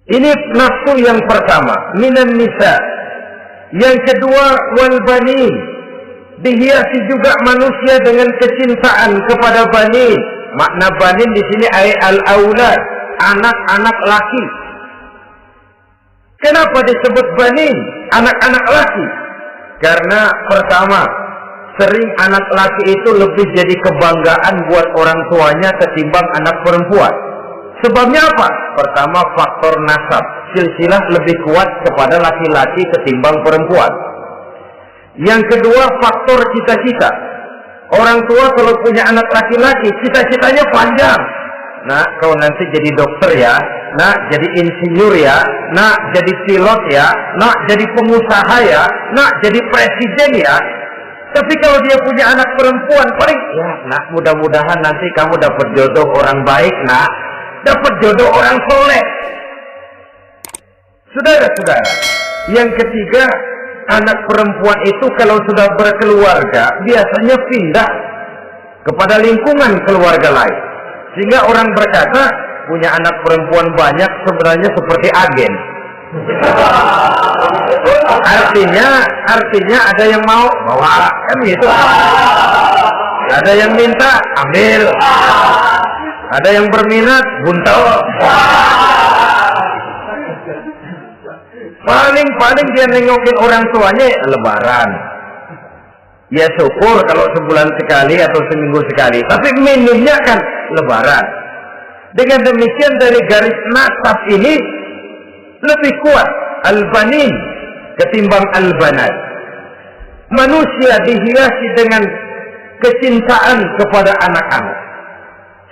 Ini nafsu yang pertama, minan nisa. Yang kedua, wal banin. Dihiasi juga manusia dengan kecintaan kepada banin. Makna banin di sini al-aulad, anak-anak laki. Kenapa disebut banin, anak-anak laki? Karena pertama, sering anak laki itu lebih jadi kebanggaan buat orang tuanya ketimbang anak perempuan. Sebabnya apa? Pertama, faktor nasab, silsilah lebih kuat kepada laki-laki ketimbang perempuan. Yang kedua, faktor cita-cita. Orang tua kalau punya anak laki-laki, cita-citanya panjang. Nah, kau nanti jadi dokter ya, nah jadi insinyur ya, nah jadi pilot ya, nah jadi pengusaha ya, nah jadi presiden ya. Tapi kalau dia punya anak perempuan, paling ya, nak mudah-mudahan nanti kamu dapat jodoh orang baik, nak dapat jodoh orang soleh. Saudara-saudara, yang ketiga, anak perempuan itu kalau sudah berkeluarga biasanya pindah kepada lingkungan keluarga lain. Sehingga orang berkata punya anak perempuan banyak sebenarnya seperti agen. Artinya ada yang mau bawa, kan gitu. Ada yang minta ambil, ada yang berminat buntel. Paling dia nengokin orang tuanya lebaran. Ya syukur kalau sebulan sekali atau seminggu sekali. Tapi minimnya kan lebaran. Dengan demikian dari garis nasab ini lebih kuat al-banin ketimbang al-banat. Manusia dihiasi dengan kecintaan kepada anak-anak.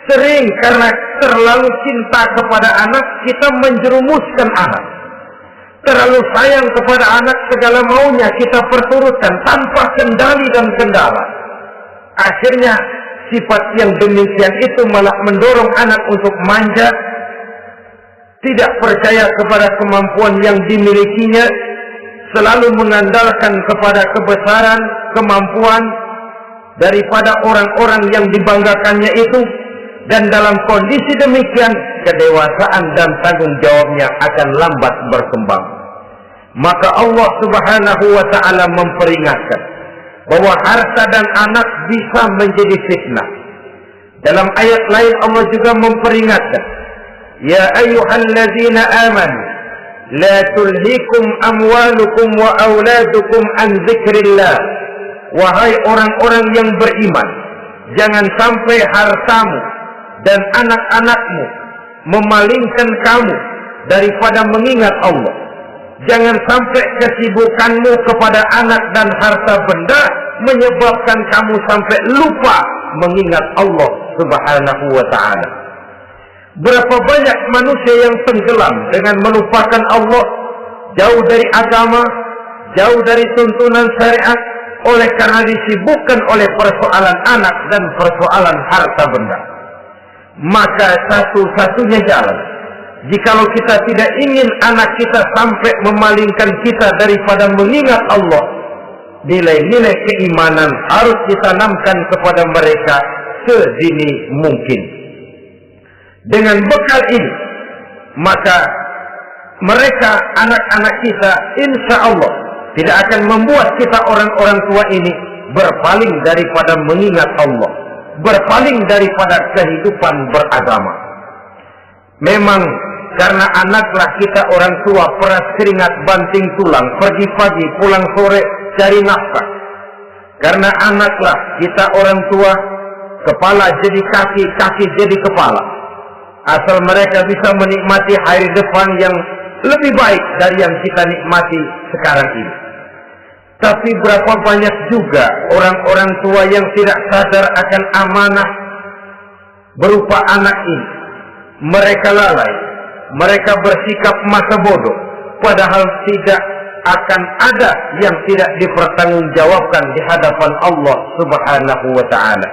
Sering karena terlalu cinta kepada anak, kita menjerumuskan anak. Terlalu sayang kepada anak, segala maunya kita perturutkan tanpa kendali dan kendala. Akhirnya sifat yang demikian itu malah mendorong anak untuk manja, tidak percaya kepada kemampuan yang dimilikinya, selalu mengandalkan kepada kebesaran, kemampuan daripada orang-orang yang dibanggakannya itu. Dan dalam kondisi demikian, kedewasaan dan tanggung jawabnya akan lambat berkembang. Maka Allah Subhanahu wa ta'ala memperingatkan bahwa harta dan anak bisa menjadi fitnah. Dalam ayat lain Allah juga memperingatkan, ya ayyuhalladzina amanu la tulhikum amwalukum wa auladukum an dzikrillah. Wahai orang-orang yang beriman, jangan sampai hartamu dan anak-anakmu memalingkan kamu daripada mengingat Allah. Jangan sampai kesibukanmu kepada anak dan harta benda menyebabkan kamu sampai lupa mengingat Allah Subhanahu wa ta'ala. Berapa banyak manusia yang tenggelam dengan melupakan Allah, jauh dari agama, jauh dari tuntunan syariat, oleh karena disibukkan oleh persoalan anak dan persoalan harta benda. Maka satu-satunya jalan, jikalau kita tidak ingin anak kita sampai memalingkan kita daripada mengingat Allah, nilai-nilai keimanan harus ditanamkan kepada mereka sedini mungkin. Dengan bekal ini, maka mereka, anak-anak kita, insya Allah tidak akan membuat kita orang-orang tua ini berpaling daripada mengingat Allah, berpaling daripada kehidupan beragama. Memang karena anaklah kita orang tua peras keringat banting tulang, pergi pagi pulang sore cari nafkah. Karena anaklah kita orang tua kepala jadi kaki, kaki jadi kepala. Asal mereka bisa menikmati hari depan yang lebih baik dari yang kita nikmati sekarang ini. Tapi berapa banyak juga orang-orang tua yang tidak sadar akan amanah berupa anak ini. Mereka lalai, mereka bersikap masa bodoh, padahal tidak akan ada yang tidak dipertanggungjawabkan di hadapan Allah Subhanahu wa ta'ala.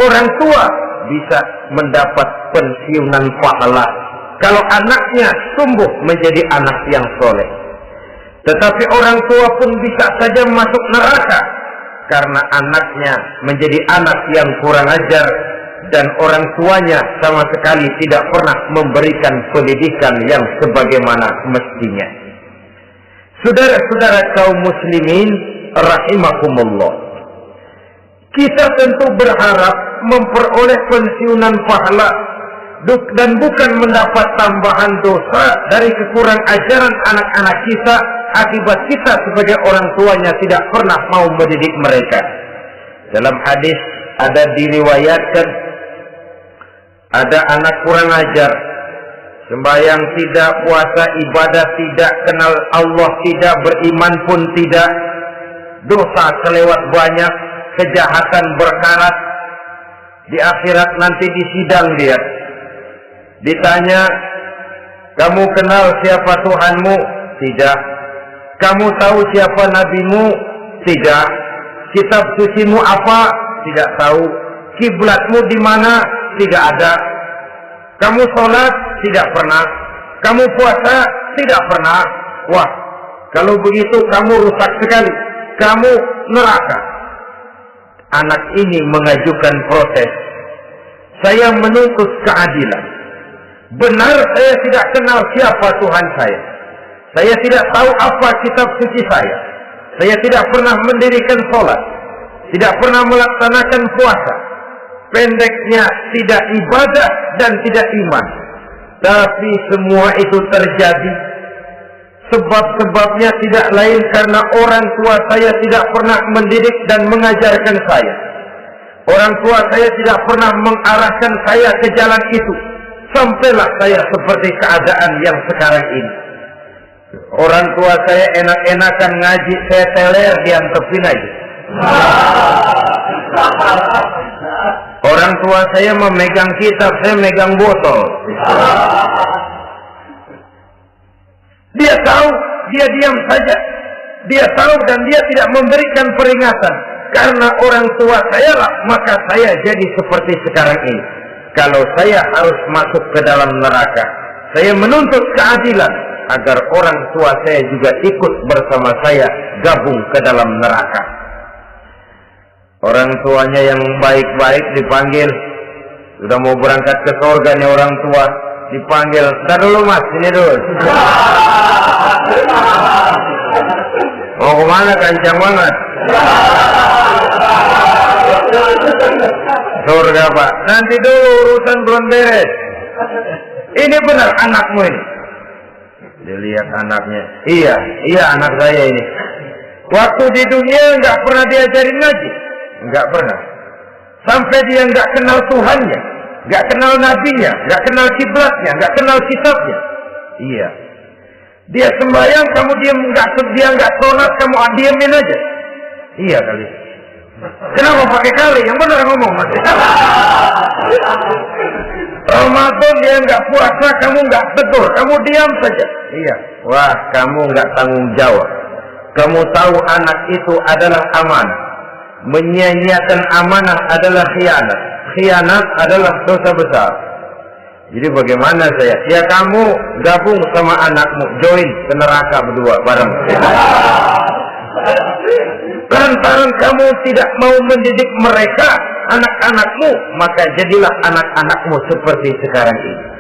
Orang tua bisa mendapat pensiunan pahala kalau anaknya tumbuh menjadi anak yang soleh. Tetapi orang tua pun bisa saja masuk neraka karena anaknya menjadi anak yang kurang ajar dan orang tuanya sama sekali tidak pernah memberikan pendidikan yang sebagaimana mestinya. Saudara-saudara kaum muslimin rahimakumullah, kita tentu berharap memperoleh pensiunan pahala dan bukan mendapat tambahan dosa dari kekurang ajaran anak-anak kita akibat kita sebagai orang tuanya tidak pernah mau mendidik mereka. Dalam hadis ada diriwayatkan, ada anak kurang ajar, sembahyang tidak, puasa ibadah tidak, kenal Allah tidak, beriman pun tidak, dosa kelewat banyak, kejahatan berkarat. Di akhirat nanti disidang dia, ditanya, kamu kenal siapa Tuhanmu? Tidak. Kamu tahu siapa nabimu? Tidak. Kitab sucimu apa? Tidak tahu. Kiblatmu di mana? Tidak ada. Kamu sholat? Tidak pernah. Kamu puasa? Tidak pernah. Wah, kalau begitu kamu rusak sekali. Kamu neraka. Anak ini mengajukan protes. Saya menuntut keadilan. Benar saya tidak kenal siapa Tuhan saya. Saya tidak tahu apa kitab suci saya. Saya tidak pernah mendirikan sholat. Tidak pernah melaksanakan puasa. Pendeknya tidak ibadah dan tidak iman. Tapi semua itu terjadi. Sebab-sebabnya tidak lain karena orang tua saya tidak pernah mendidik dan mengajarkan saya. Orang tua saya tidak pernah mengarahkan saya ke jalan itu. Sampailah saya seperti keadaan yang sekarang ini. Orang tua saya enak-enakan ngaji, saya teler diantepin aja. Orang tua saya memegang kitab, saya megang botol. Dia tahu, dia diam saja. Dia tahu dan dia tidak memberikan peringatan. Karena orang tua saya lah, maka saya jadi seperti sekarang ini. Kalau saya harus masuk ke dalam neraka, saya menuntut keadilan agar orang tua saya juga ikut bersama saya gabung ke dalam neraka. Orang tuanya yang baik-baik dipanggil, sudah mau berangkat ke surga nih orang tua, dipanggil, "Ntar dulu mas, sini dulu." Mau kemana, kencang banget? Surga pak, nanti dulu urusan belum beres. Ini benar anakmu ini? Dilihat anaknya, iya anak saya ini. Waktu di dunia nggak pernah diajarin ngaji, nggak pernah. Sampai dia nggak kenal Tuhannya, nggak kenal nabinya, nggak kenal kiblatnya, nggak kenal kitabnya. Iya. Dia sembahyang, kamu diam, dia nggak sholat, kamu diamin aja. Iya kali. Kenapa pakai kali? Yang benar ngomong masih. Ramadan dia nggak puasa, kamu nggak tegur, kamu diam saja. Iya. Wah, kamu nggak tanggung jawab. Kamu tahu anak itu adalah amanah. Menyia-nyiakan amanah adalah khianat. Khianat adalah dosa besar. Jadi bagaimana saya? Ya kamu gabung sama anakmu, join ke neraka berdua bareng. Lantaran kamu tidak mau mendidik mereka, anak-anakmu, maka jadilah anak-anakmu seperti sekarang ini.